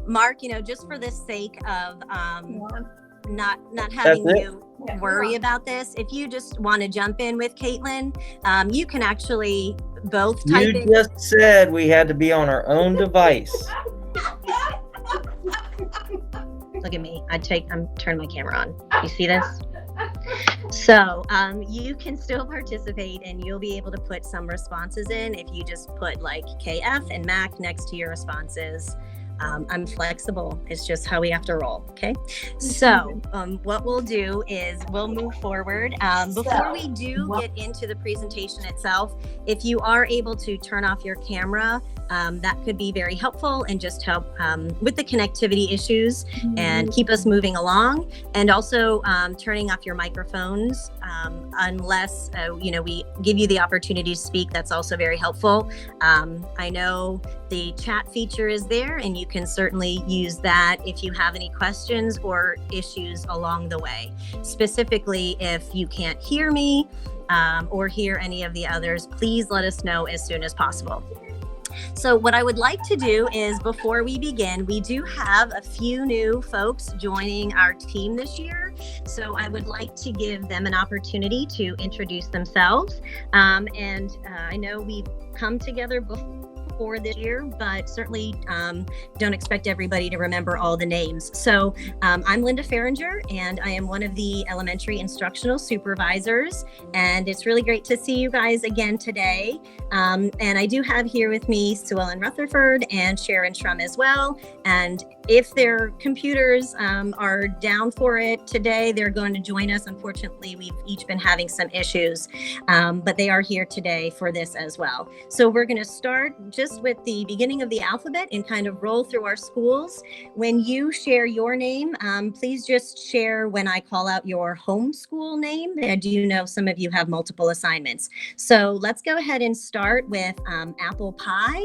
Mark, just for the sake of not having you worry about this, if you just want to jump in with Caitlin, you can actually both type in. You just said we had to be on our own device. Look at me. I'm turning my camera on. You see this? So you can still participate, and you'll be able to put some responses in if you just put like KF and Mac next to your responses. I'm flexible. It's just how we have to roll. Okay. So what we'll do is we'll move forward. Before we do get into the presentation itself, if you are able to turn off your camera, that could be very helpful and just help with the connectivity issues and keep us moving along. And also turning off your microphones unless we give you the opportunity to speak. That's also very helpful. I know the chat feature is there, and you can certainly use that if you have any questions or issues along the way. Specifically, if you can't hear me or hear any of the others, please let us know as soon as possible. So what I would like to do is, before we begin, we do have a few new folks joining our team this year. So I would like to give them an opportunity to introduce themselves. And I know we've come together before this year, but certainly don't expect everybody to remember all the names. So I'm Linda Farringer, and I am one of the elementary instructional supervisors. And it's really great to see you guys again today. And I do have here with me Sue Ellen Rutherford and Sharon Shrum as well. And if their computers are down for it today, they're going to join us. Unfortunately, we've each been having some issues, but they are here today for this as well. So we're going to start just with the beginning of the alphabet and kind of roll through our schools. When you share your name, please just share when I call out your home school name. I do know some of you have multiple assignments. So let's go ahead and start with Apple Pie,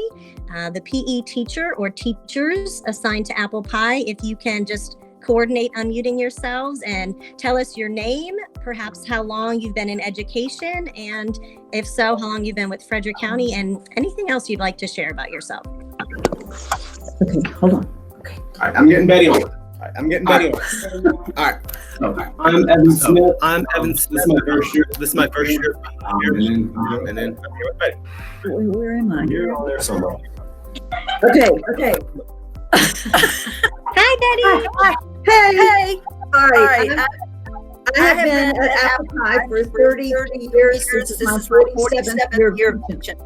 the PE teacher or teachers assigned to Apple Pie. If you can just coordinate unmuting yourselves and tell us your name, perhaps how long you've been in education, and if so, how long you've been with Frederick County, and anything else you'd like to share about yourself. Okay, hold on. Okay. All right, I'm getting Betty on. All right. Okay. I'm Evan Smith. This is my first year. And then I'm here with Betty. Where am I? You're on there somewhere. Okay. Hi, Betty. Hi. Hey. All right. I have been at Apple Pie for 30 years. This is my 47th year of teaching.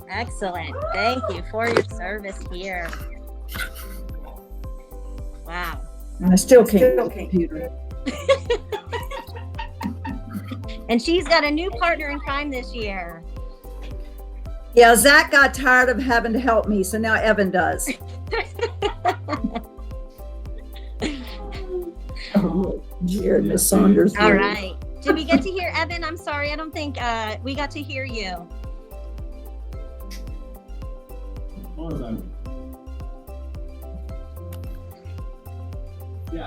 Excellent. Thank you for your service here. Wow. And I still can't computer. And she's got a new partner in crime this year. Yeah, Zach got tired of having to help me, so now Evan does. Oh, Jared, Miss Saunders. All right. Did we get to hear Evan? I'm sorry, I don't think we got to hear you.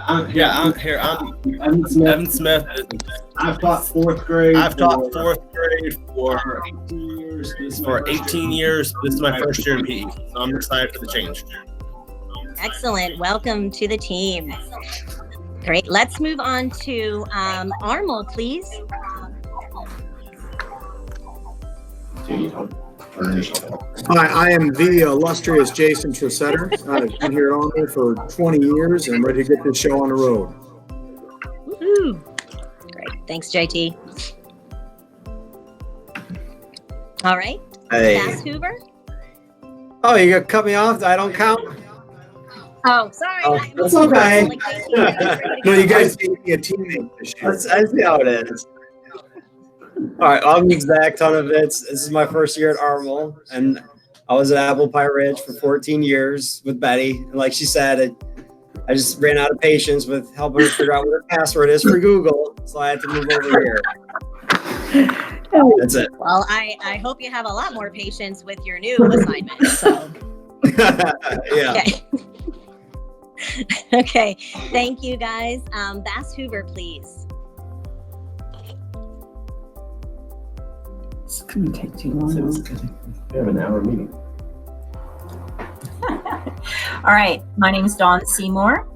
I'm here. I'm Evan Smith. I've taught fourth grade for 18 years. This is my first year in PE, so I'm excited for the change. Excellent. Welcome to the team. Great. Let's move on to Armel, please. Hi, I am the illustrious Jason Tresetter. I've been here on there for 20 years and I'm ready to get this show on the road. Woohoo! Great. Thanks, JT. All right. Hey. Bass Hoover. Oh, you gonna cut me off? I don't count? Oh, sorry. Oh, that's okay. No, you guys gave me a teammate this year. I see how it is. All right, I'm Zach Tonovitz. This is my first year at Armel, and I was at Apple Pie Ridge for 14 years with Betty. And like she said, I just ran out of patience with helping her figure out what her password is for Google, so I had to move over here. That's it. Well, I hope you have a lot more patience with your new assignment. So. Yeah. Okay. Okay. Thank you, guys. Bass Hoover, please. It's going to take too long. We have an hour meeting. All right, my name is Dawn Seymour.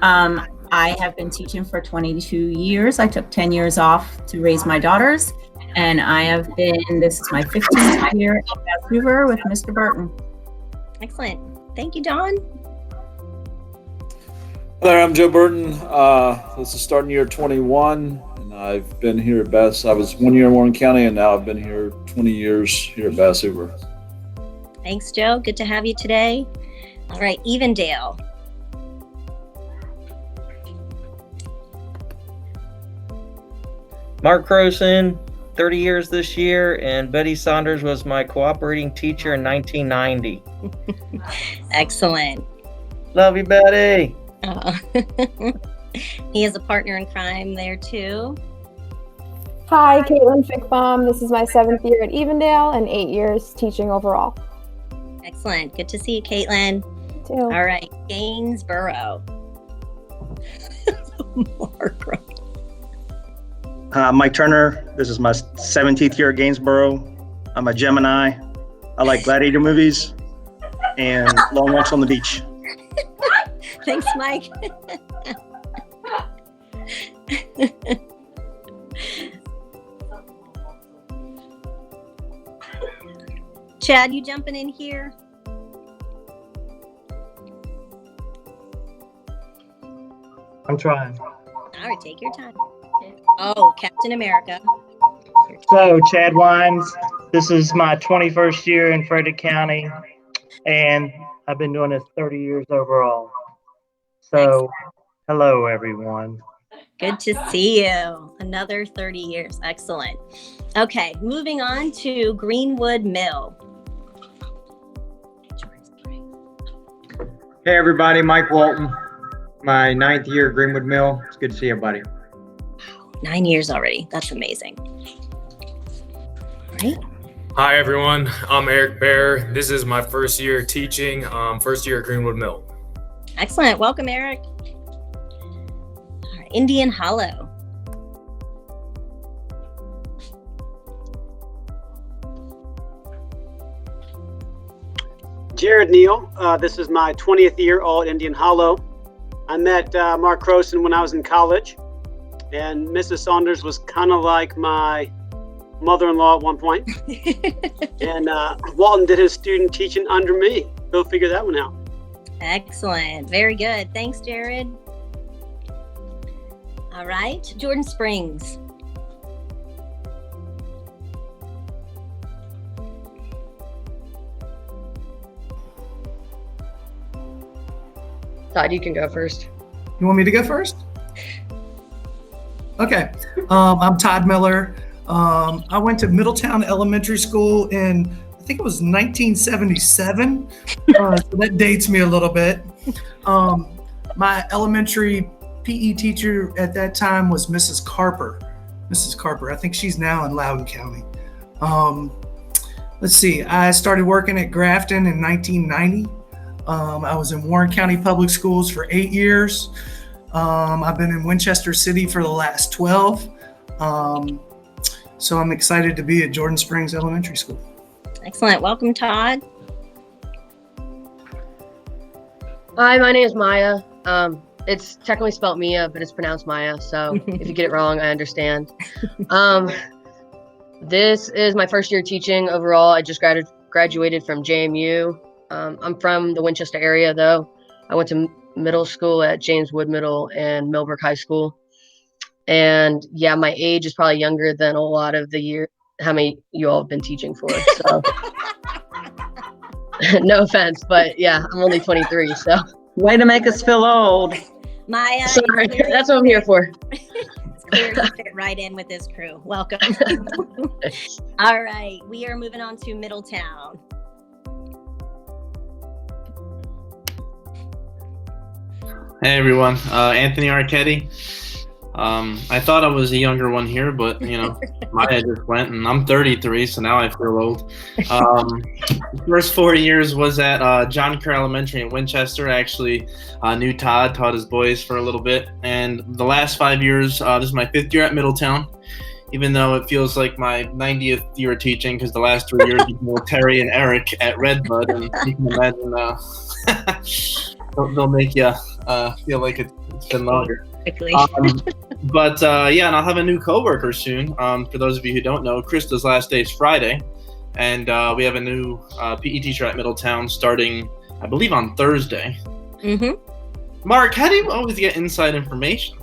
I have been teaching for 22 years. I took 10 years off to raise my daughters, and I have been, this is my 15th year at Vancouver with Mr. Burton. Excellent. Thank you, Dawn. Hello, I'm Joe Burton. This is starting year 21, and I've been here at Bass. I was 1 year in Warren County, and now I've been here 20 years here at Bass Hoover. Thanks, Joe. Good to have you today. All right, Evendale. Mark Croson, 30 years this year, and Betty Saunders was my cooperating teacher in 1990. Excellent. Love you, Betty. He is a partner in crime there too. Hi, Caitlin Fickbaum. This is my 7th year at Evendale and 8 years teaching overall. Excellent. Good to see you, Caitlin. You too. All right, Gainsborough. Mike Turner. This is my 17th year at Gainsborough. I'm a Gemini. I like gladiator movies and long walks on the beach. Thanks, Mike. Chad, you jumping in here? I'm trying. All right, take your time. Oh, Captain America. So, Chad Wines, this is my 21st year in Frederick County, and I've been doing this 30 years overall. So, hello, everyone. Good to see you. Another 30 years. Excellent. Okay, moving on to Greenwood Mill. Hey everybody, Mike Walton, my 9th year at Greenwood Mill. It's good to see you, buddy. 9 years already. That's amazing. Right? Hi everyone, I'm Eric Bear. This is my first year teaching, first year at Greenwood Mill. Excellent. Welcome, Eric. All right, Indian Hollow. Jared Neal. This is my 20th year all at Indian Hollow. I met Mark Croson when I was in college, and Mrs. Saunders was kind of like my mother-in-law at one point. And Walton did his student teaching under me. Go figure that one out. Excellent. Very good. Thanks, Jared. All right, Jordan Springs. Todd, you can go first. You want me to go first? Okay. I'm Todd Miller. I went to Middletown Elementary School in, I think it was 1977. So that dates me a little bit. My elementary PE teacher at that time was Mrs. Carper. Mrs. Carper, I think she's now in Loudoun County. Let's see, I started working at Grafton in 1990. I was in Warren County Public Schools for 8 years. I've been in Winchester City for the last 12. So I'm excited to be at Jordan Springs Elementary School. Excellent. Welcome, Todd. Hi, my name is Maya. It's technically spelled Mia, but it's pronounced Maya. So if you get it wrong, I understand. This is my first year teaching overall. I just graduated from JMU. I'm from the Winchester area, though. I went to middle school at James Wood Middle and Millbrook High School. And yeah, my age is probably younger than a lot of how many you all have been teaching for. So no offense, but yeah, I'm only 23. So way to make us feel old. Maya, sorry, that's what I'm here for. It's clear you fit right in with this crew. Welcome. All right, we are moving on to Middletown. Hey everyone, Anthony Arquetti. I thought I was a younger one here, but you know, Maya just went, and I'm 33, so now I feel old. The first 4 years was at John Kerr Elementary in Winchester. I actually knew Todd, taught his boys for a little bit, and the last 5 years, this is my 5th year at Middletown. even though it feels like my 90th year of teaching, because the last 3 years with Terry and Eric at Redbud, and you can imagine they'll make you feel like it's been longer. But yeah, and I'll have a new coworker soon. For those of you who don't know, Krista's last day is Friday, and we have a new PE teacher at Middletown starting, I believe, on Thursday. Mm-hmm. Mark, how do you always get inside information?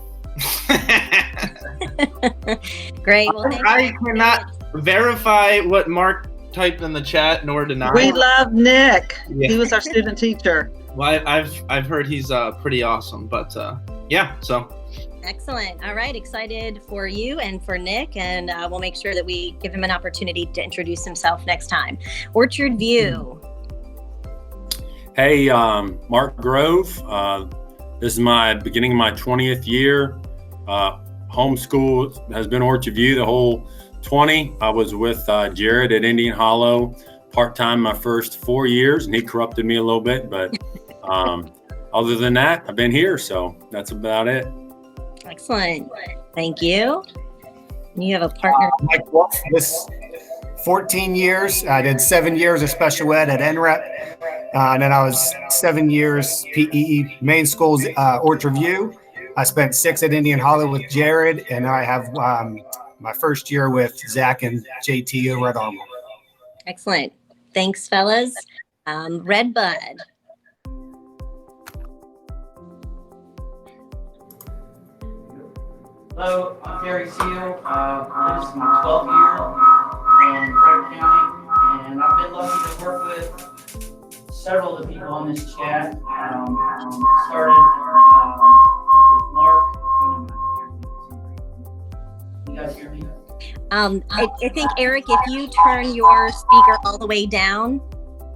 Great. Well, I cannot verify what Mark typed in the chat nor deny. We love Nick. Yeah. He was our student teacher. Well, I've heard he's pretty awesome, but yeah, so. Excellent. All right. Excited for you and for Nick, and we'll make sure that we give him an opportunity to introduce himself next time. Orchard View. Hey, Mark Grove. This is my beginning of my 20th year. Homeschool has been Orchard View the whole 20. I was with Jared at Indian Hollow part-time my first 4 years, and he corrupted me a little bit, but other than that, I've been here, so that's about it. Excellent. Thank you. You have a partner. Mike Wolf, this 14 years. I did 7 years of special ed at NREP. And then I was 7 years PE main schools, Orchard View. I spent 6 at Indian Hollow with Jared, and I have my first year with Zach and JT over at Armour. Excellent. Thanks, fellas. Redbud. Hello, I'm Terry Seal. This is my 12th year in Frederick County, and I've been lucky to work with several of the people on this chat. Started with Mark. You guys hear me? I think, Eric, if you turn your speaker all the way down,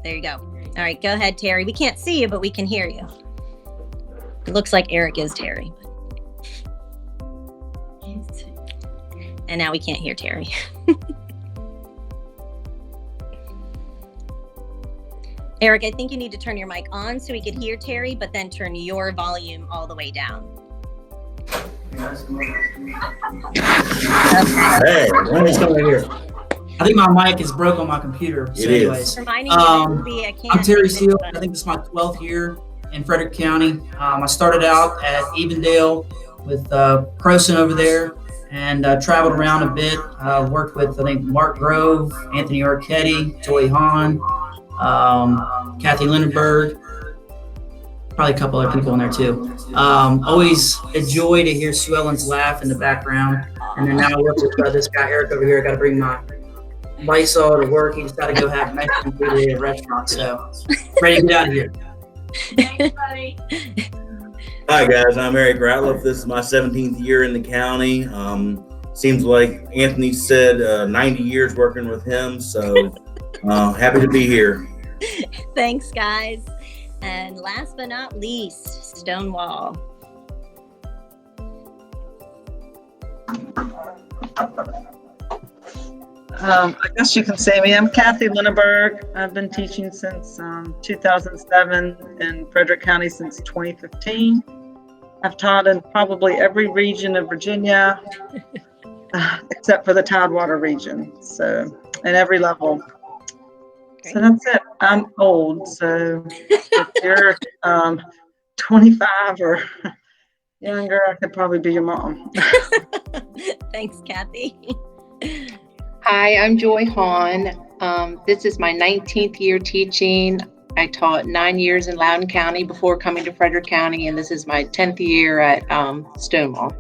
there you go. All right, go ahead, Terry. We can't see you, but we can hear you. It looks like Eric is Terry. And now we can't hear Terry. Eric, I think you need to turn your mic on so we could hear Terry, but then turn your volume all the way down. Hey, let me come right here. I think my mic is broke on my computer. So anyways, I'm Terry Seal. I think this is my 12th year in Frederick County. I started out at Evendale with Croson over there, and traveled around a bit. Worked with, I think, Mark Grove, Anthony Arquetti, Joy Hahn, Kathy Lindenberg, probably a couple other people in there too. Always a joy to hear Sue Ellen's laugh in the background. And then now I work with this guy, Eric, over here. I got to bring my Lysol to work. He just got to go have Mexican food at a restaurant. So ready to get out of here. Thanks, buddy. Hi guys, I'm Eric Ratliff. This is my 17th year in the county. Seems like Anthony said 90 years working with him, so happy to be here. Thanks, guys. And last but not least, Stonewall. I guess you can say me. I'm Kathy Lindenberg. I've been teaching since 2007 in Frederick County since 2015. I've taught in probably every region of Virginia, except for the Tidewater region. So, in every level. So that's it. I'm old, so if you're 25 or younger, I could probably be your mom. Thanks, Kathy. Hi, I'm Joy Hahn. This is my 19th year teaching. I taught 9 years in Loudoun County before coming to Frederick County, and this is my 10th year at Stonewall.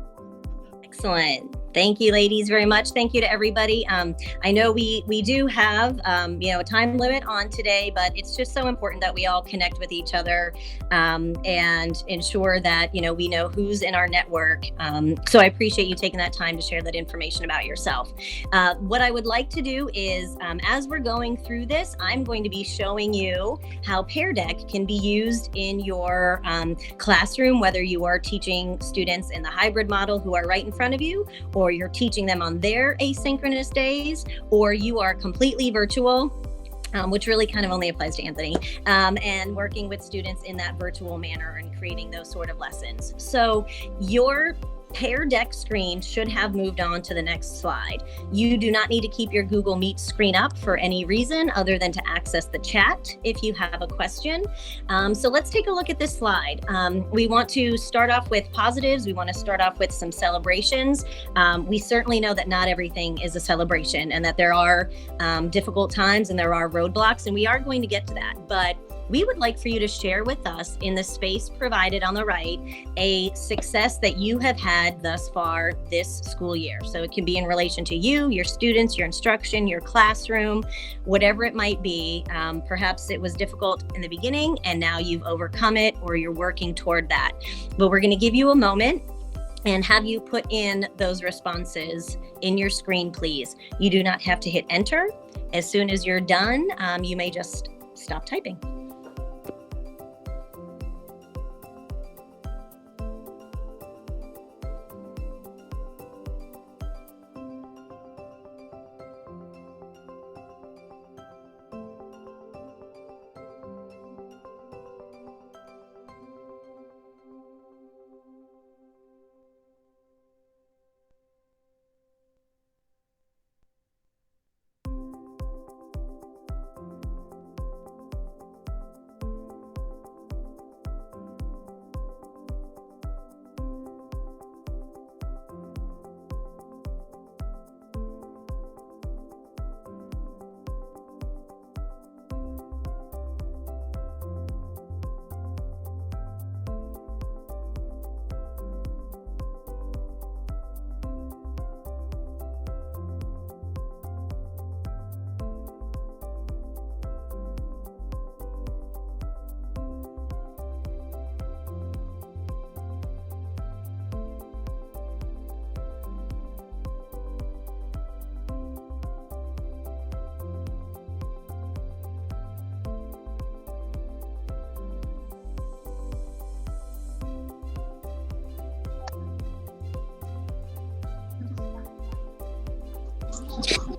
Excellent. Thank you, ladies, very much. Thank you to everybody. I know we do have a time limit on today, but it's just so important that we all connect with each other and ensure that we know who's in our network. So I appreciate you taking that time to share that information about yourself. What I would like to do is, as we're going through this, I'm going to be showing you how Pear Deck can be used in your classroom, whether you are teaching students in the hybrid model who are right in front of you, or you're teaching them on their asynchronous days, or you are completely virtual, which really kind of only applies to Anthony, and working with students in that virtual manner and creating those sort of lessons. So your Pear Deck screen should have moved on to the next slide. You do not need to keep your Google Meet screen up for any reason other than to access the chat if you have a question. So let's take a look at this slide. We want to start off with positives. We want to start off with some celebrations. We certainly know that not everything is a celebration and that there are difficult times and there are roadblocks, and we are going to get to that. But we would like for you to share with us in the space provided on the right a success that you have had thus far this school year. So it can be in relation to you, your students, your instruction, your classroom, whatever it might be. Perhaps it was difficult in the beginning and now you've overcome it or you're working toward that. But we're going to give you a moment and have you put in those responses in your screen, please. You do not have to hit enter. As soon as you're done, you may just stop typing.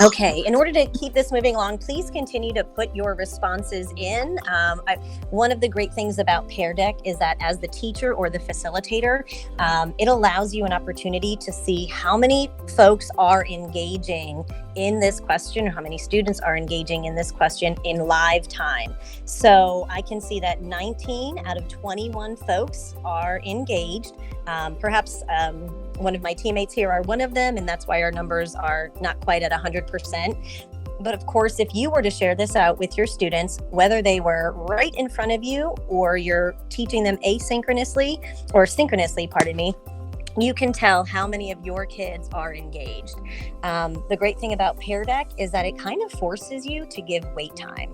Okay, in order to keep this moving along, please continue to put your responses in. One of the great things about Pear Deck is that as the teacher or the facilitator, it allows you an opportunity to see how many folks are engaging in this question, or how many students are engaging in this question in live time. So I can see that 19 out of 21 folks are engaged. Perhaps one of my teammates here are one of them, and that's why our numbers are not quite at 100%. But of course, if you were to share this out with your students, whether they were right in front of you or you're teaching them asynchronously or synchronously, pardon me, you can tell how many of your kids are engaged. The great thing about Pear Deck is that it kind of forces you to give wait time.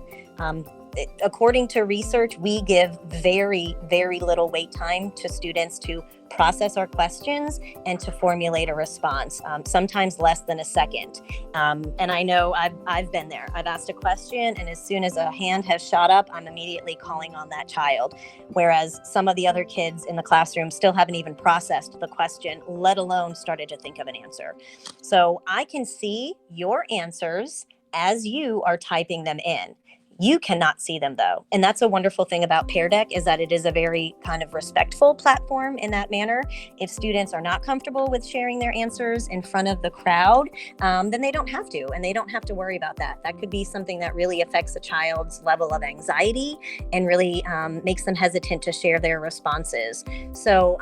According to research, we give very, very little wait time to students to process our questions and to formulate a response, sometimes less than a second. And I know I've been there. I've asked a question, and as soon as a hand has shot up, I'm immediately calling on that child. Whereas some of the other kids in the classroom still haven't even processed the question, let alone started to think of an answer. So I can see your answers as you are typing them in. You cannot see them though. And that's a wonderful thing about Pear Deck, is that it is a very kind of respectful platform in that manner. If students are not comfortable with sharing their answers in front of the crowd, then they don't have to, and they don't have to worry about that. That could be something that really affects a child's level of anxiety and really makes them hesitant to share their responses. So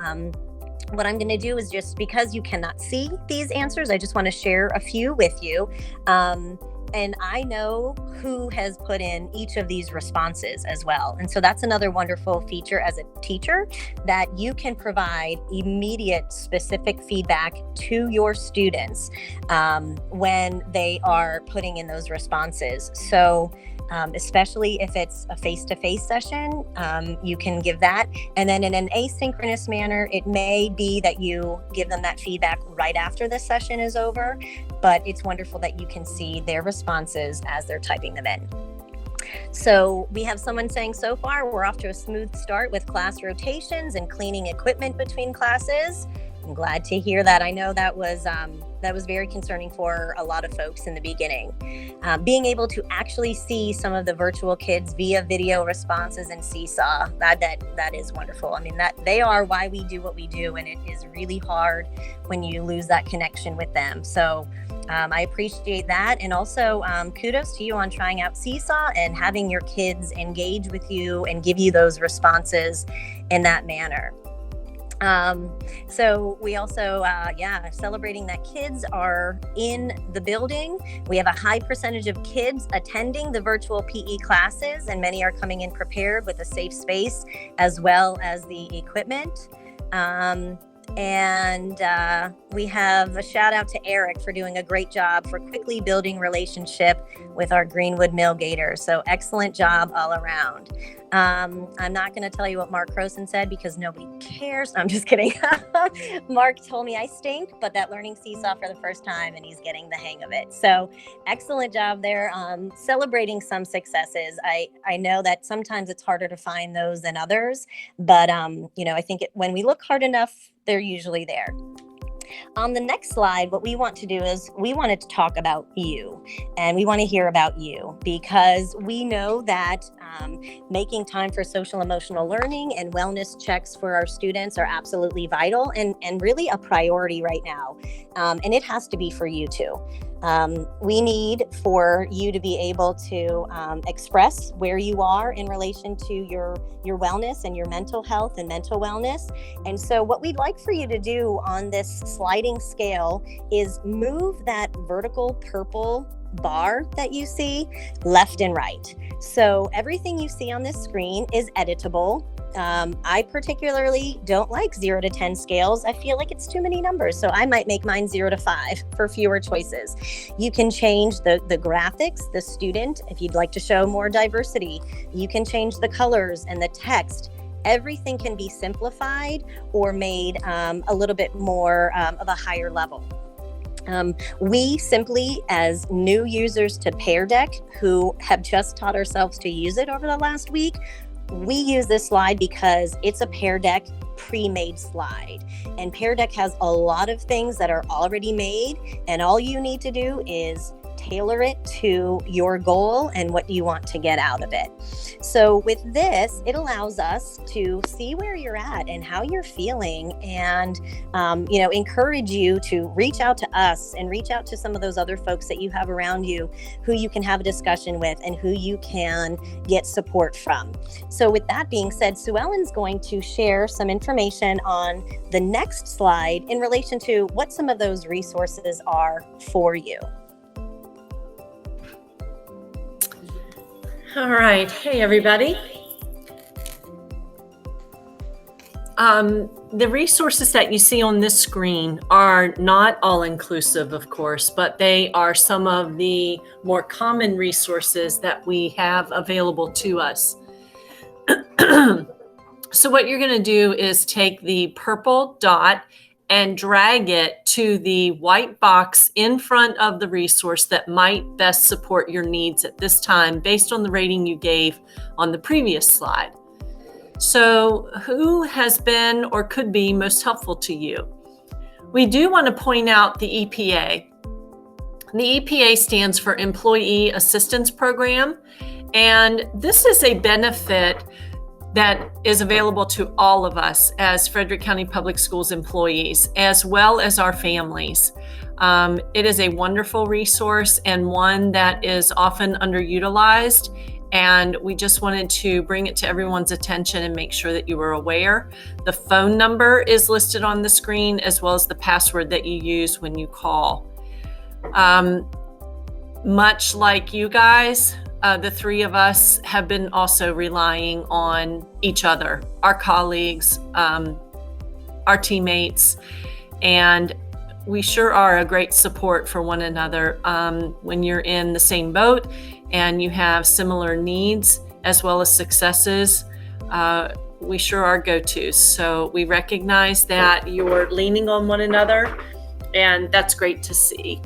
what I'm going to do is, just because you cannot see these answers, I just want to share a few with you. And I know who has put in each of these responses as well. And so that's another wonderful feature as a teacher, that you can provide immediate specific feedback to your students when they are putting in those responses. So especially if it's a face-to-face session, you can give that. And then in an asynchronous manner, it may be that you give them that feedback right after the session is over, but it's wonderful that you can see their responses as they're typing them in. So we have someone saying, so far we're off to a smooth start with class rotations and cleaning equipment between classes. I'm glad to hear that. I know that was that was very concerning for a lot of folks in the beginning. Being able to actually see some of the virtual kids via video responses and Seesaw, that is wonderful. I mean, that they are why we do what we do, and it is really hard when you lose that connection with them. So I appreciate that. And also kudos to you on trying out Seesaw and having your kids engage with you and give you those responses in that manner. So we also, celebrating that kids are in the building. We have a high percentage of kids attending the virtual PE classes, and many are coming in prepared with a safe space as well as the equipment. And we have a shout out to Eric for doing a great job for quickly building relationship with our Greenwood Mill Gators. So excellent job all around. I'm not going to tell you what Mark Croson said because nobody cares. I'm just kidding. Mark told me I stink, but that learning Seesaw for the first time and he's getting the hang of it. So excellent job there. Celebrating some successes. I know that sometimes it's harder to find those than others, but I think when we look hard enough, they're usually there. On the next slide, what we want to do is we wanted to talk about you, and we want to hear about you because we know that making time for social emotional learning and wellness checks for our students are absolutely vital and really a priority right now. And it has to be for you too. We need for you to be able to express where you are in relation to your wellness and your mental health and mental wellness. And so what we'd like for you to do on this sliding scale is move that vertical purple bar that you see left and right. So everything you see on this screen is editable. I particularly don't like 0 to 10 scales. I feel like it's too many numbers. So I might make mine 0 to 5 for fewer choices. You can change the graphics, the student, if you'd like to show more diversity. You can change the colors and the text. Everything can be simplified or made a little bit more of a higher level. We simply, as new users to Pear Deck, who have just taught ourselves to use it over the last week, we use this slide because it's a Pear Deck pre-made slide. And Pear Deck has a lot of things that are already made, and all you need to do is tailor it to your goal and what you want to get out of it. So with this, it allows us to see where you're at and how you're feeling, and encourage you to reach out to us and reach out to some of those other folks that you have around you who you can have a discussion with and who you can get support from. So with that being said, Sue Ellen's going to share some information on the next slide in relation to what some of those resources are for you. All right. Hey, everybody. The resources that you see on this screen are not all inclusive, of course, but they are some of the more common resources that we have available to us. So what you're going to do is take the purple dot and drag it to the white box in front of the resource that might best support your needs at this time based on the rating you gave on the previous slide. So who has been or could be most helpful to you? We do want to point out the EPA. The EPA stands for Employee Assistance Program, and this is a benefit that is available to all of us as Frederick County Public Schools employees, as well as our families. It is a wonderful resource and one that is often underutilized, and we just wanted to bring it to everyone's attention and make sure that you were aware. The phone number is listed on the screen, as well as the password that you use when you call. Much like you guys, the three of us have been also relying on each other, our colleagues, our teammates, and we sure are a great support for one another when you're in the same boat and you have similar needs as well as successes. We sure are go-tos. So we recognize that you're leaning on one another, and that's great to see.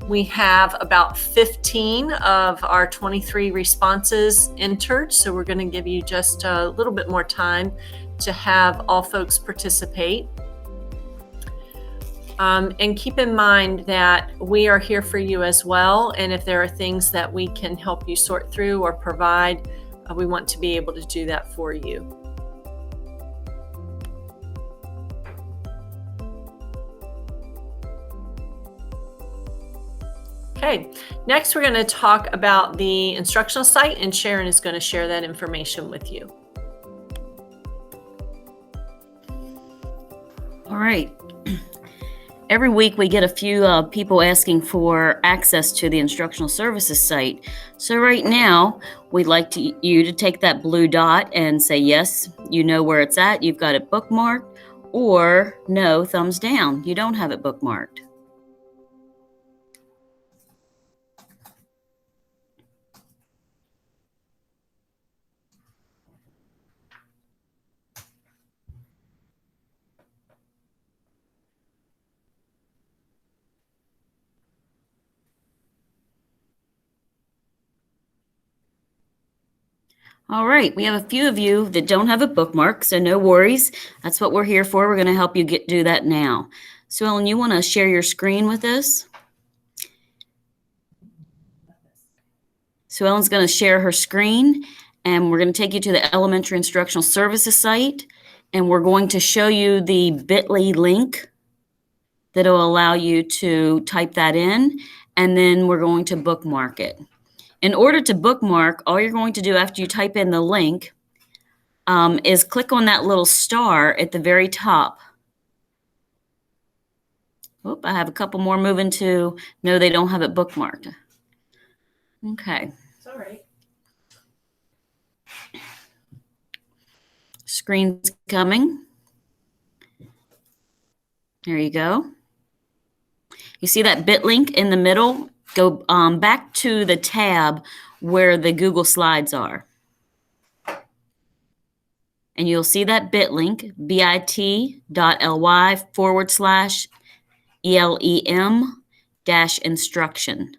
We have about 15 of our 23 responses entered, so we're going to give you just a little bit more time to have all folks participate. And keep in mind that we are here for you as well. And if there are things that we can help you sort through or provide, we want to be able to do that for you. Okay, next we're going to talk about the instructional site, and Sharon is going to share that information with you. All right. Every week we get a few people asking for access to the instructional services site. So right now we'd like you to take that blue dot and say yes, you know where it's at, you've got it bookmarked, or no, thumbs down, you don't have it bookmarked. All right, we have a few of you that don't have a bookmark, so no worries. That's what we're here for. We're going to help you do that now. So Ellen, you want to share your screen with us? So Ellen's going to share her screen, and we're going to take you to the Elementary Instructional Services site, and we're going to show you the bit.ly link that will allow you to type that in, and then we're going to bookmark it. In order to bookmark, all you're going to do after you type in the link is click on that little star at the very top. Oop, I have a couple more moving to no, they don't have it bookmarked. Okay. It's all right. Screen's coming. There you go. You see that bit link in the middle? Go back to the tab where the Google Slides are. And you'll see that bit link, bit.ly/ELEM-instruction.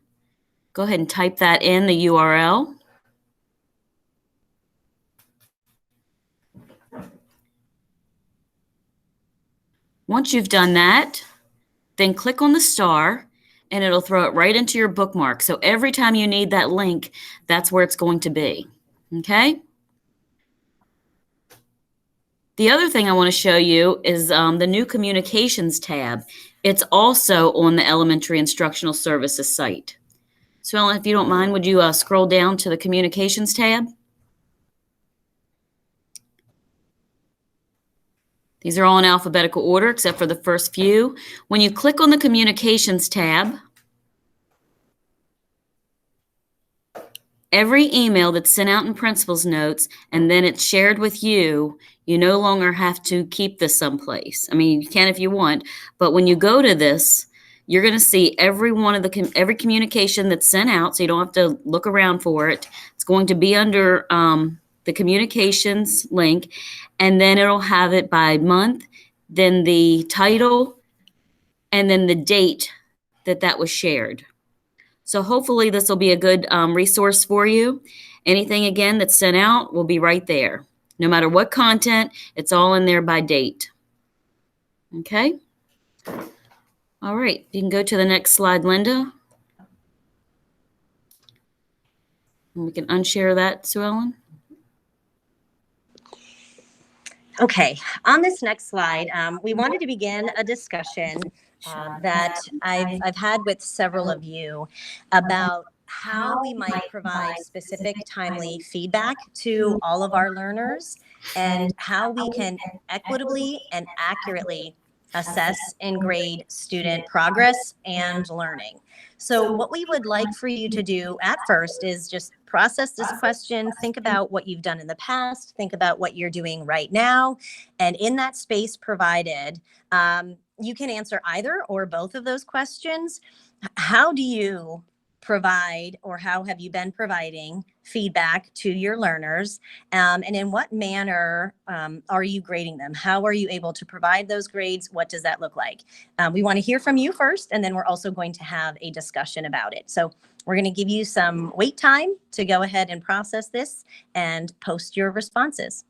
Go ahead and type that in, the URL. Once you've done that, then click on the star and it'll throw it right into your bookmark. So every time you need that link, that's where it's going to be. Okay? The other thing I want to show you is the new Communications tab. It's also on the Elementary Instructional Services site. So Ellen, if you don't mind, would you scroll down to the Communications tab? These are all in alphabetical order except for the first few. When you click on the Communications tab, every email that's sent out in principal's notes and then it's shared with you, you no longer have to keep this someplace. I mean, you can if you want, but when you go to this, you're going to see every one of every communication that's sent out, so you don't have to look around for it. It's going to be under the communications link, and then it'll have it by month, then the title, and then the date that was shared. So hopefully this will be a good resource for you. Anything, again, that's sent out will be right there. No matter what content, it's all in there by date. Okay? All right, you can go to the next slide, Linda. And we can unshare that, Sue Ellen. Okay, on this next slide, we wanted to begin a discussion that I've had with several of you about how we might provide specific timely feedback to all of our learners and how we can equitably and accurately assess and grade student progress and learning. So what we would like for you to do at first is just process this question, think about what you've done in the past, think about what you're doing right now, and in that space provided, you can answer either or both of those questions. How do you provide, or how have you been providing feedback to your learners? And in what manner are you grading them? How are you able to provide those grades? What does that look like? We want to hear from you first, and then we're also going to have a discussion about it. So we're going to give you some wait time to go ahead and process this and post your responses.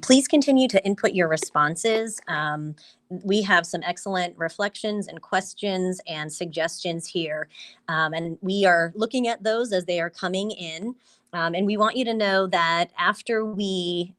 Please continue to input your responses. We have some excellent reflections and questions and suggestions here, and we are looking at those as they are coming in. And we want you to know that after we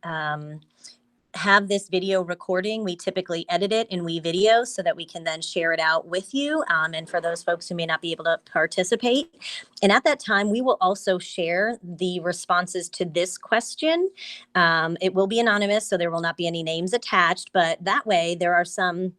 have this video recording, we typically edit it in WeVideo so that we can then share it out with you, and for those folks who may not be able to participate. And at that time, we will also share the responses to this question. It will be anonymous, so there will not be any names attached, but that way there are some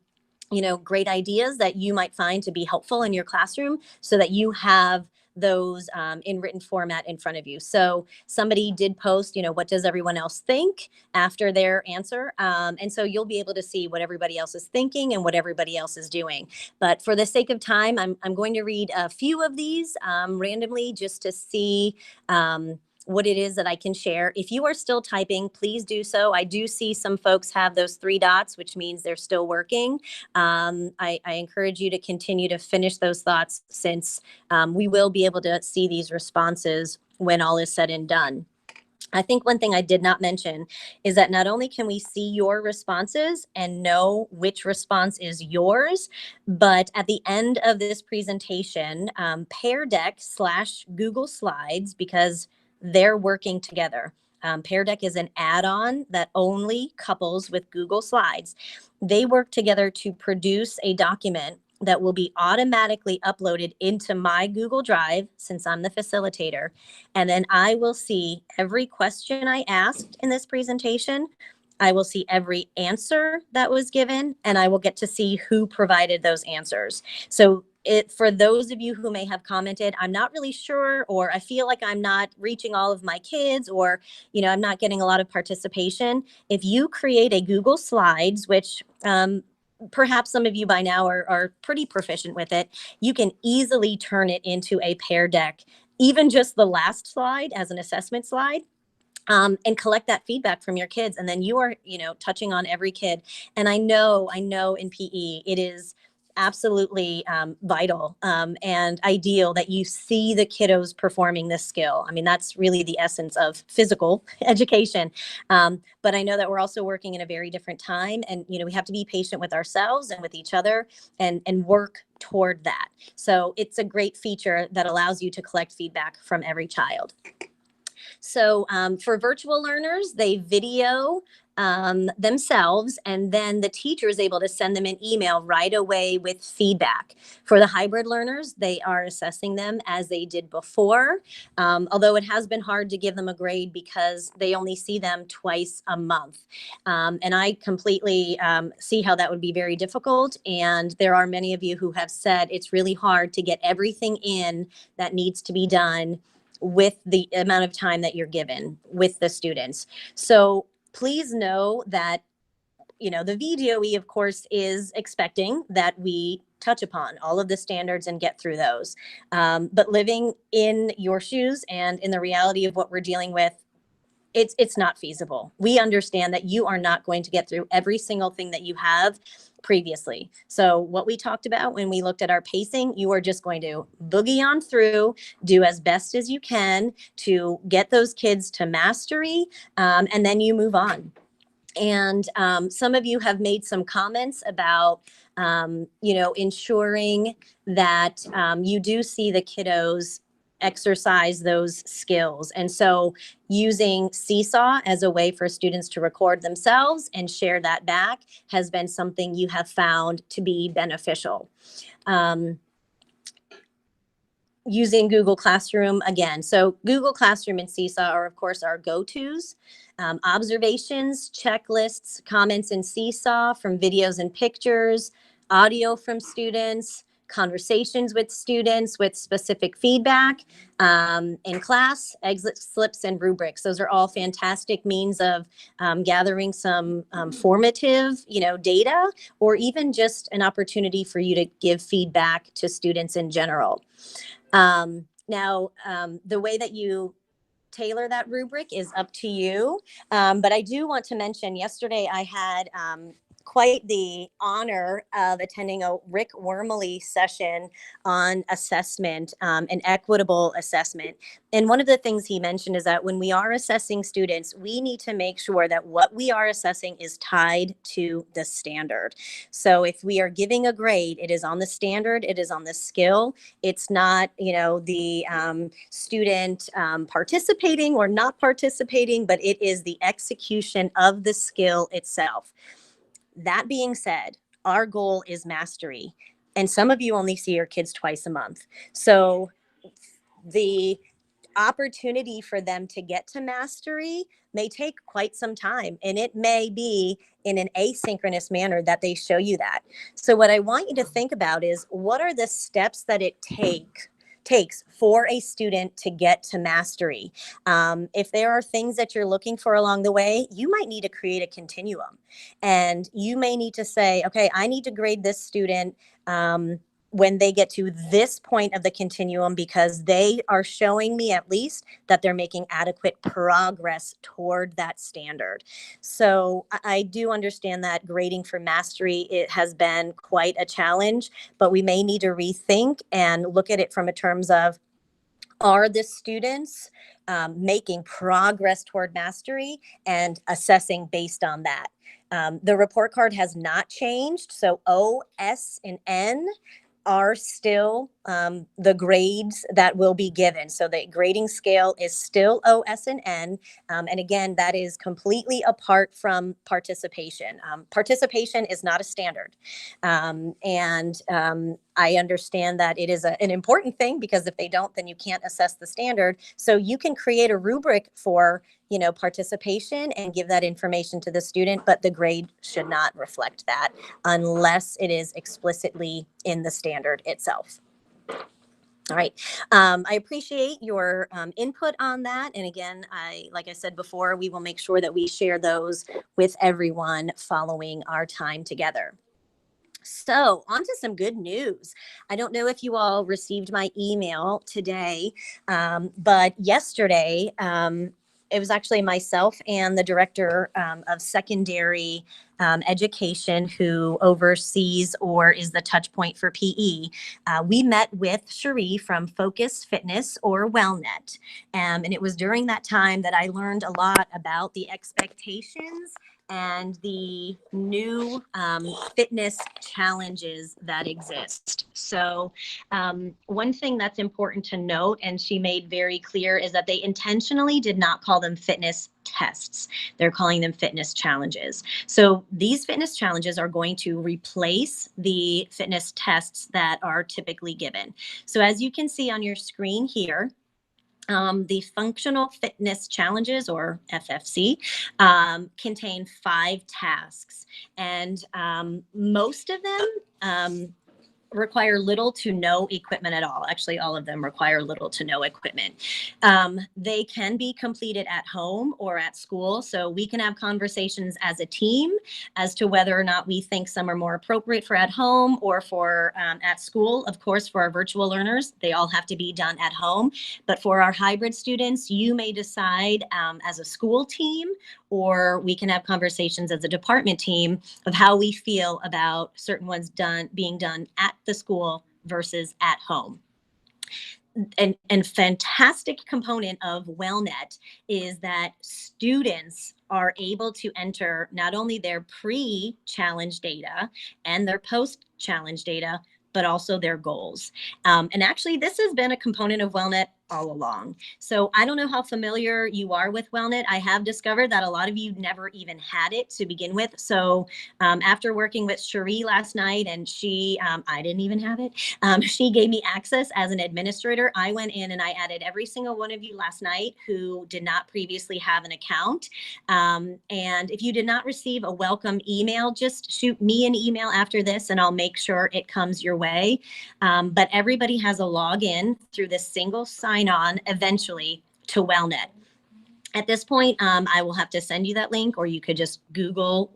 great ideas that you might find to be helpful in your classroom so that you have those in written format in front of you. So somebody did post, what does everyone else think after their answer? And so you'll be able to see what everybody else is thinking and what everybody else is doing. But for the sake of time, I'm going to read a few of these randomly just to see what it is that I can share. If you are still typing, please do so. I do see some folks have those 3 dots, which means they're still working. I encourage you to continue to finish those thoughts since we will be able to see these responses when all is said and done. I think one thing I did not mention is that not only can we see your responses and know which response is yours, but at the end of this presentation, Pear Deck / Google Slides, because they're working together. Pear Deck is an add-on that only couples with Google Slides. They work together to produce a document that will be automatically uploaded into my Google Drive, since I'm the facilitator. And then I will see every question I asked in this presentation. I will see every answer that was given, and I will get to see who provided those answers. So for those of you who may have commented, I'm not really sure, or I feel like I'm not reaching all of my kids, or, I'm not getting a lot of participation. If you create a Google Slides, which perhaps some of you by now are pretty proficient with it, you can easily turn it into a Pear Deck, even just the last slide as an assessment slide. And collect that feedback from your kids. And then you are, touching on every kid. And I know in PE, it is absolutely vital and ideal that you see the kiddos performing this skill. I mean, that's really the essence of physical education. But I know that we're also working in a very different time. And, we have to be patient with ourselves and with each other and work toward that. So it's a great feature that allows you to collect feedback from every child. So for virtual learners, they video themselves, and then the teacher is able to send them an email right away with feedback. For the hybrid learners, they are assessing them as they did before, although it has been hard to give them a grade because they only see them twice a month. And I completely see how that would be very difficult. And there are many of you who have said it's really hard to get everything in that needs to be done with the amount of time that you're given with the students. So please know that, the VDOE, of course, is expecting that we touch upon all of the standards and get through those. But living in your shoes and in the reality of what we're dealing with, it's not feasible. We understand that you are not going to get through every single thing that you have previously. So what we talked about when we looked at our pacing, you are just going to boogie on through, do as best as you can to get those kids to mastery, and then you move on. And some of you have made some comments about, ensuring that you do see the kiddos exercise those skills. And so using Seesaw as a way for students to record themselves and share that back has been something you have found to be beneficial. Using Google Classroom again. So Google Classroom and Seesaw are, of course, our go-tos. Observations, checklists, comments in Seesaw from videos and pictures, audio from students, conversations with students with specific feedback in class, exit slips, and rubrics. Those are all fantastic means of gathering some formative, data, or even just an opportunity for you to give feedback to students in general. Now, the way that you tailor that rubric is up to you. But I do want to mention, yesterday I had quite the honor of attending a Rick Wormley session on assessment and equitable assessment. And one of the things he mentioned is that when we are assessing students, we need to make sure that what we are assessing is tied to the standard. So if we are giving a grade, it is on the standard, it is on the skill. It's not, the student participating or not participating, but it is the execution of the skill itself. That being said, our goal is mastery. And some of you only see your kids twice a month. So the opportunity for them to get to mastery may take quite some time, and it may be in an asynchronous manner that they show you that. So what I want you to think about is, what are the steps that it takes for a student to get to mastery? If there are things that you're looking for along the way, you might need to create a continuum, and you may need to say, okay, I need to grade this student when they get to this point of the continuum, because they are showing me at least that they're making adequate progress toward that standard. So I do understand that grading for mastery, it has been quite a challenge, but we may need to rethink and look at it from a terms of, are the students making progress toward mastery, and assessing based on that. The report card has not changed. So O, S, and N are still the grades that will be given. So the grading scale is still O, S, and N. And again, that is completely apart from participation. Participation is not a standard. I understand that it is an important thing, because if they don't, then you can't assess the standard. So you can create a rubric for participation and give that information to the student, but the grade should not reflect that unless it is explicitly in the standard itself. All right. I appreciate your input on that. And again, like I said before, we will make sure that we share those with everyone following our time together. So on to some good news. I don't know if you all received my email today, but yesterday, it was actually myself and the director of secondary education, who oversees or is the touch point for PE. We met with Cherie from Focus Fitness, or WellNet. And it was during that time that I learned a lot about the expectations and the new fitness challenges that exist. So one thing that's important to note, and she made very clear, is that they intentionally did not call them fitness tests. They're calling them fitness challenges. So these fitness challenges are going to replace the fitness tests that are typically given. So as you can see on your screen here, the functional fitness challenges, or FFC, contain 5 tasks, and most of them require little to no equipment at all. Actually, all of them require little to no equipment. They can be completed at home or at school. So we can have conversations as a team as to whether or not we think some are more appropriate for at home or for at school. Of course, for our virtual learners, they all have to be done at home. But for our hybrid students, you may decide as a school team, or we can have conversations as a department team of how we feel about certain ones being done at the school versus at home. And fantastic component of WellNet is that students are able to enter not only their pre-challenge data and their post-challenge data, but also their goals. And actually, this has been a component of WellNet all along. So I don't know how familiar you are with WellNet. I have discovered that a lot of you never even had it to begin with. So after working with Cherie last night, and I didn't even have it. She gave me access as an administrator. I went in and I added every single one of you last night who did not previously have an account. And if you did not receive a welcome email, just shoot me an email after this and I'll make sure it comes your way. But everybody has a login through this single sign on eventually to WellNet. At this point, I will have to send you that link, or you could just Google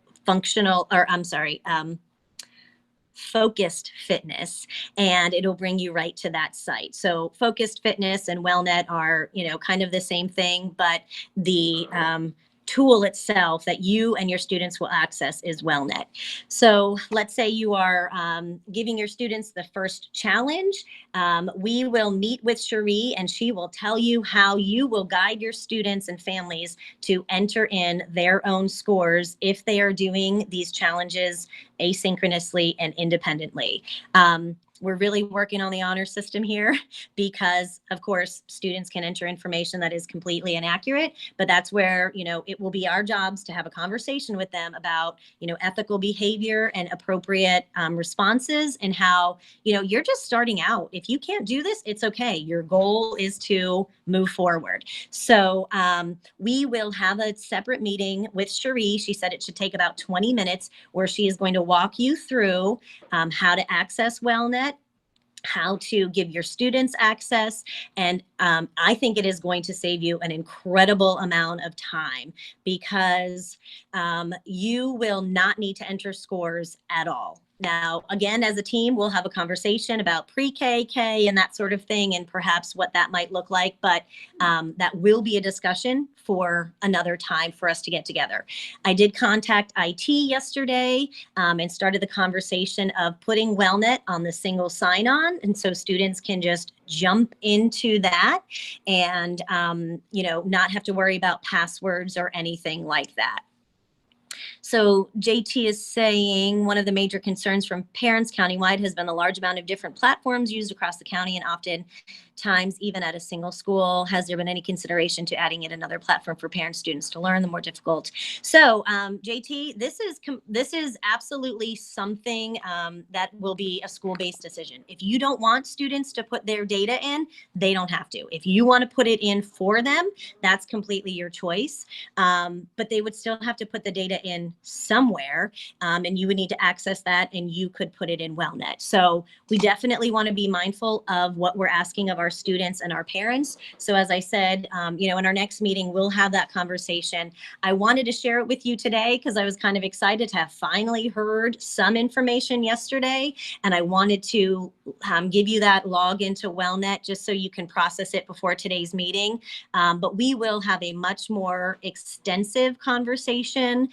Focused Fitness, and it'll bring you right to that site. So Focused Fitness and WellNet are, kind of the same thing, but the tool itself that you and your students will access is WellNet. So let's say you are giving your students the first challenge. We will meet with Cherie and she will tell you how you will guide your students and families to enter in their own scores if they are doing these challenges asynchronously and independently. We're really working on the honor system here because, of course, students can enter information that is completely inaccurate, but that's where, it will be our jobs to have a conversation with them about, ethical behavior and appropriate responses and how, you're just starting out. If you can't do this, it's okay. Your goal is to move forward. So we will have a separate meeting with Cherie. She said it should take about 20 minutes where she is going to walk you through how to access WellNet, how to give your students access. And I think it is going to save you an incredible amount of time because you will not need to enter scores at all. Now, again, as a team, we'll have a conversation about pre-K, K, and that sort of thing, and perhaps what that might look like. But that will be a discussion for another time for us to get together. I did contact IT yesterday and started the conversation of putting WellNet on the single sign-on, and so students can just jump into that and not have to worry about passwords or anything like that. So JT is saying one of the major concerns from parents countywide has been the large amount of different platforms used across the county and often times even at a single school. Has there been any consideration to adding yet another platform for parents, students to learn the more difficult? So JT, this is absolutely something that will be a school-based decision. If you don't want students to put their data in, they don't have to. If you want to put it in for them, that's completely your choice. But they would still have to put the data in somewhere, and you would need to access that, and you could put it in WellNet. So we definitely want to be mindful of what we're asking of our students and our parents. So as I said, in our next meeting, we'll have that conversation. I wanted to share it with you today because I was kind of excited to have finally heard some information yesterday, and I wanted to give you that log into WellNet just so you can process it before today's meeting. But we will have a much more extensive conversation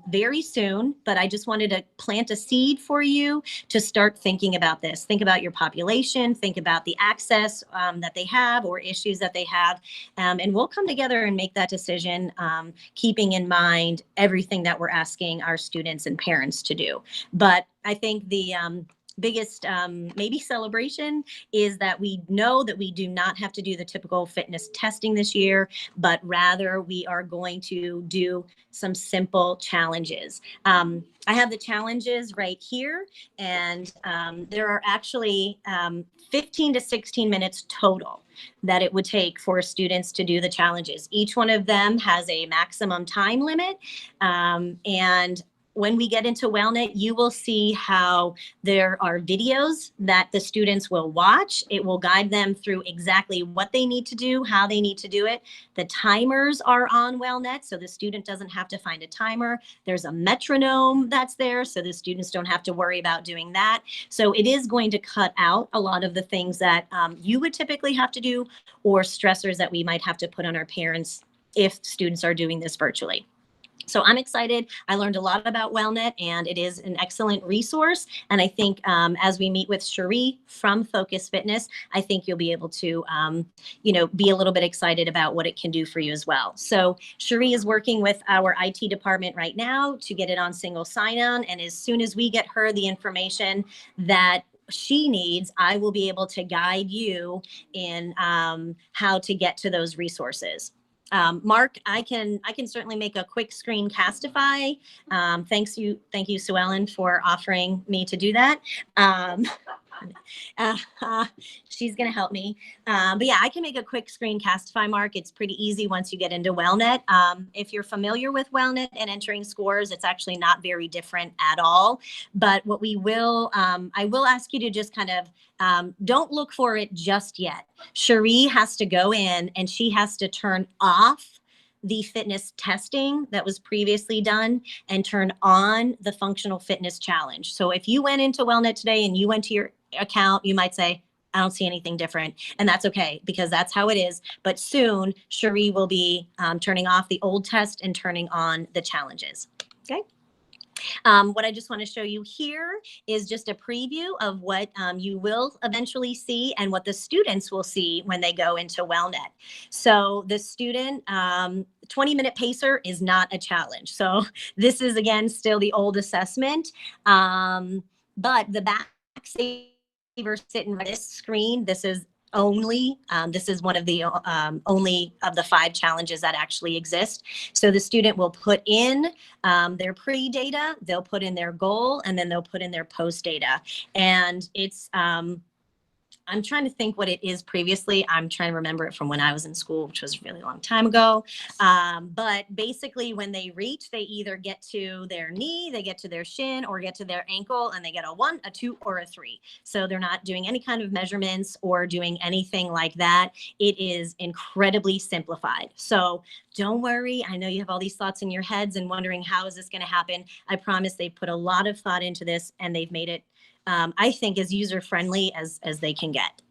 very soon, but I just wanted to plant a seed for you to start thinking about this. Think about your population, think about the access that they have or issues that they have, and we'll come together and make that decision, keeping in mind everything that we're asking our students and parents to do. But I think the biggest maybe celebration is that we know that we do not have to do the typical fitness testing this year, but rather we are going to do some simple challenges. I have the challenges right here, and there are actually 15 to 16 minutes total that it would take for students to do the challenges. Each one of them has a maximum time limit, and when we get into WellNet, you will see how there are videos that the students will watch. It will guide them through exactly what they need to do, how they need to do it. The timers are on WellNet, so the student doesn't have to find a timer. There's a metronome that's there, so the students don't have to worry about doing that. So it is going to cut out a lot of the things that you would typically have to do or stressors that we might have to put on our parents if students are doing this virtually. So I'm excited. I learned a lot about WellNet, and it is an excellent resource. And I think as we meet with Cherie from Focus Fitness, I think you'll be able to, be a little bit excited about what it can do for you as well. So Cherie is working with our IT department right now to get it on single sign-on. And as soon as we get her the information that she needs, I will be able to guide you in how to get to those resources. Mark, I can certainly make a quick screen castify. Thank you, Sue Ellen, for offering me to do that. She's going to help me. But yeah, I can make a quick screen castify, Mark. It's pretty easy once you get into WellNet. If you're familiar with WellNet and entering scores, it's actually not very different at all. But what we will, I will ask you to just kind of don't look for it just yet. Cherie has to go in and she has to turn off the fitness testing that was previously done and turn on the functional fitness challenge. So if you went into WellNet today and you went to your account, you might say, I don't see anything different. And that's okay, because that's how it is. But soon, Cherie will be turning off the old test and turning on the challenges. Okay. What I just want to show you here is just a preview of what you will eventually see and what the students will see when they go into WellNet. So the student 20-minute pacer is not a challenge. So this is, again, still the old assessment. But the back saver sitting on this screen, this is only, this is one of the only of the 5 challenges that actually exist. So the student will put in their pre-data, they'll put in their goal, and then they'll put in their post data. And it's, I'm trying to think what it is previously. I'm trying to remember it from when I was in school, which was a really long time ago. But basically when they reach, they either get to their knee, they get to their shin, or get to their ankle, and they get a 1, a 2, or a 3. So they're not doing any kind of measurements or doing anything like that. It is incredibly simplified. So don't worry. I know you have all these thoughts in your heads and wondering, how is this going to happen? I promise they've put a lot of thought into this, and they've made it, I think, as user-friendly as they can get.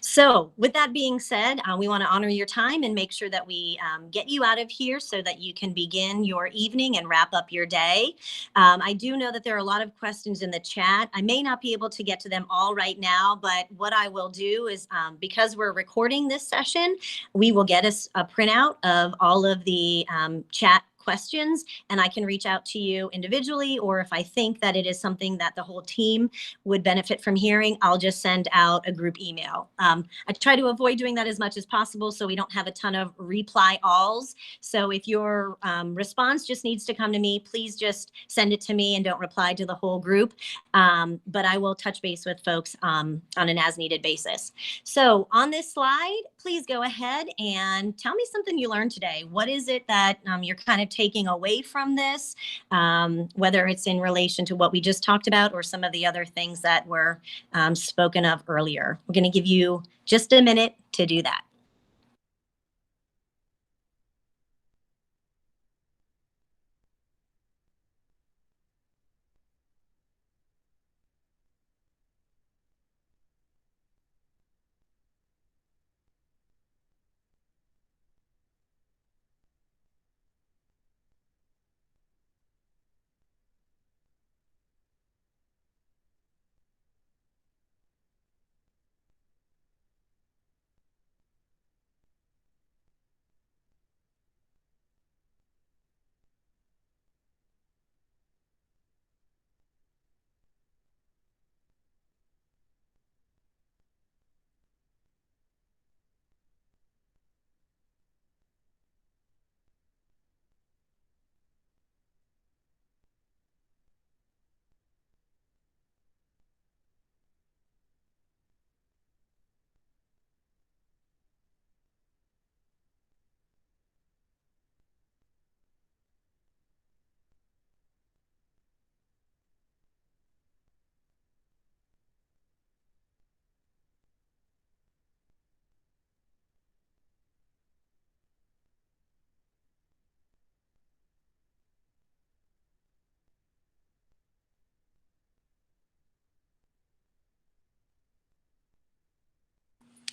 So with that being said, we want to honor your time and make sure that we get you out of here so that you can begin your evening and wrap up your day. I do know that there are a lot of questions in the chat. I may not be able to get to them all right now, but what I will do is, because we're recording this session, we will get us a printout of all of the chat questions, and I can reach out to you individually, or if I think that it is something that the whole team would benefit from hearing, I'll just send out a group email. I try to avoid doing that as much as possible so we don't have a ton of reply alls. So if your response just needs to come to me, please just send it to me and don't reply to the whole group. But I will touch base with folks on an as needed basis. So on this slide, please go ahead and tell me something you learned today. What is it that you're kind of taking away from this, whether it's in relation to what we just talked about or some of the other things that were spoken of earlier? We're going to give you just a minute to do that.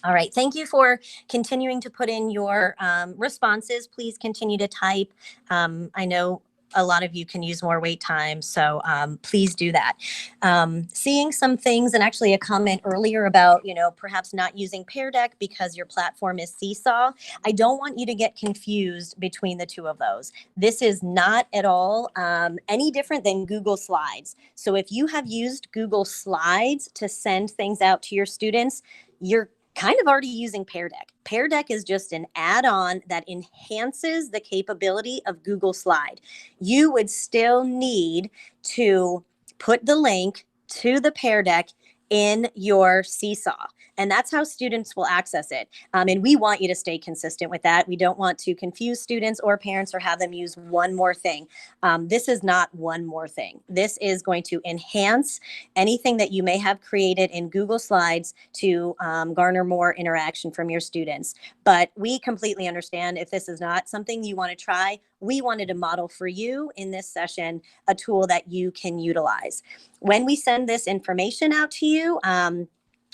All right, thank you for continuing to put in your responses. Please continue to type. I know a lot of you can use more wait time, so please do that. Seeing some things, and actually a comment earlier about, perhaps not using Pear Deck because your platform is Seesaw. I don't want you to get confused between the two of those. This is not at all any different than Google Slides. So if you have used Google Slides to send things out to your students, you're kind of already using Pear Deck. Pear Deck is just an add-on that enhances the capability of Google Slide. You would still need to put the link to the Pear Deck in your Seesaw. And that's how students will access it. And we want you to stay consistent with that. We don't want to confuse students or parents or have them use one more thing. This is not one more thing. This is going to enhance anything that you may have created in Google Slides to garner more interaction from your students. But we completely understand if this is not something you want to try. We wanted to model for you in this session a tool that you can utilize. When we send this information out to you,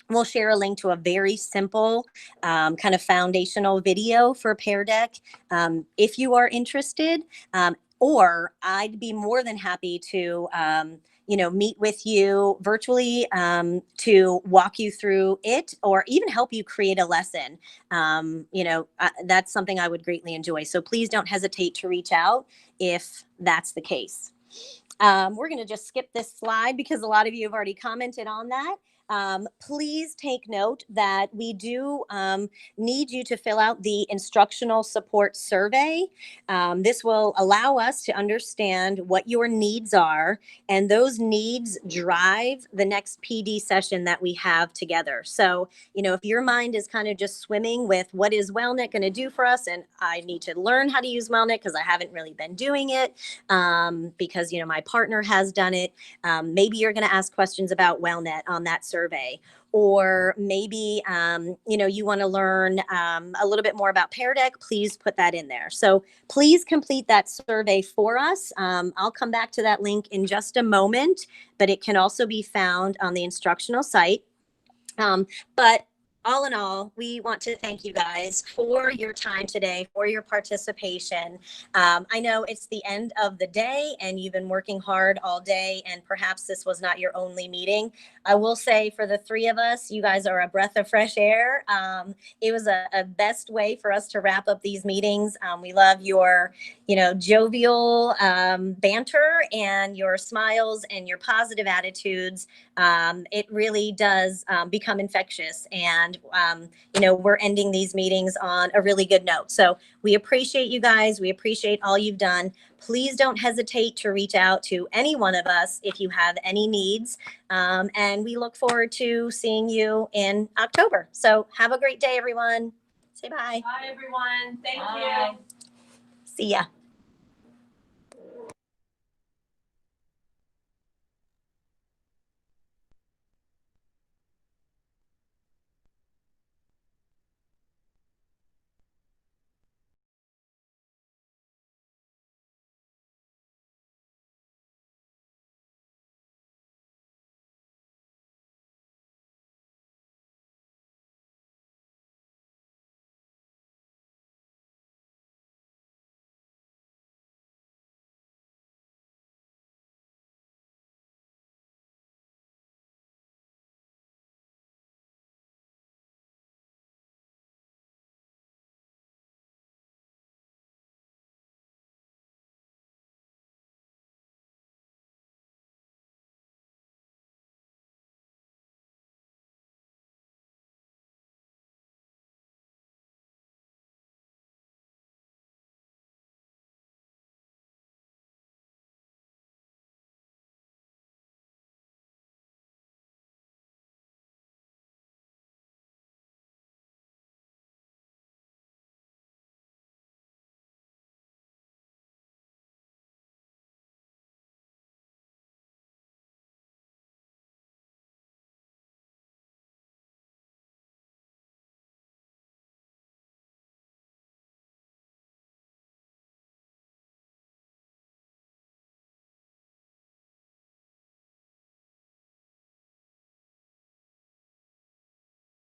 We'll share a link to a very simple kind of foundational video for Pear Deck if you are interested. Or I'd be more than happy to meet with you virtually to walk you through it, or even help you create a lesson. That's something I would greatly enjoy. So please don't hesitate to reach out if that's the case. We're going to just skip this slide because a lot of you have already commented on that. Please take note that we do need you to fill out the instructional support survey. This will allow us to understand what your needs are, and those needs drive the next PD session that we have together. So, if your mind is kind of just swimming with what is WellNet going to do for us, and I need to learn how to use WellNet because I haven't really been doing it, because, my partner has done it. Maybe you're going to ask questions about WellNet on that survey, or maybe you want to learn a little bit more about Pear Deck. Please put that in there. So please complete that survey for us. I'll come back to that link in just a moment, but it can also be found on the instructional site. But all in all, we want to thank you guys for your time today, for your participation. I know it's the end of the day and you've been working hard all day, and perhaps this was not your only meeting. I will say for the three of us, you guys are a breath of fresh air. It was a best way for us to wrap up these meetings. We love your, jovial banter and your smiles and your positive attitudes. It really does become infectious, and we're ending these meetings on a really good note. So we appreciate you guys. We appreciate all you've done. Please don't hesitate to reach out to any one of us if you have any needs. And we look forward to seeing you in October. So have a great day, everyone. Say bye. Bye, everyone. Thank you. See ya.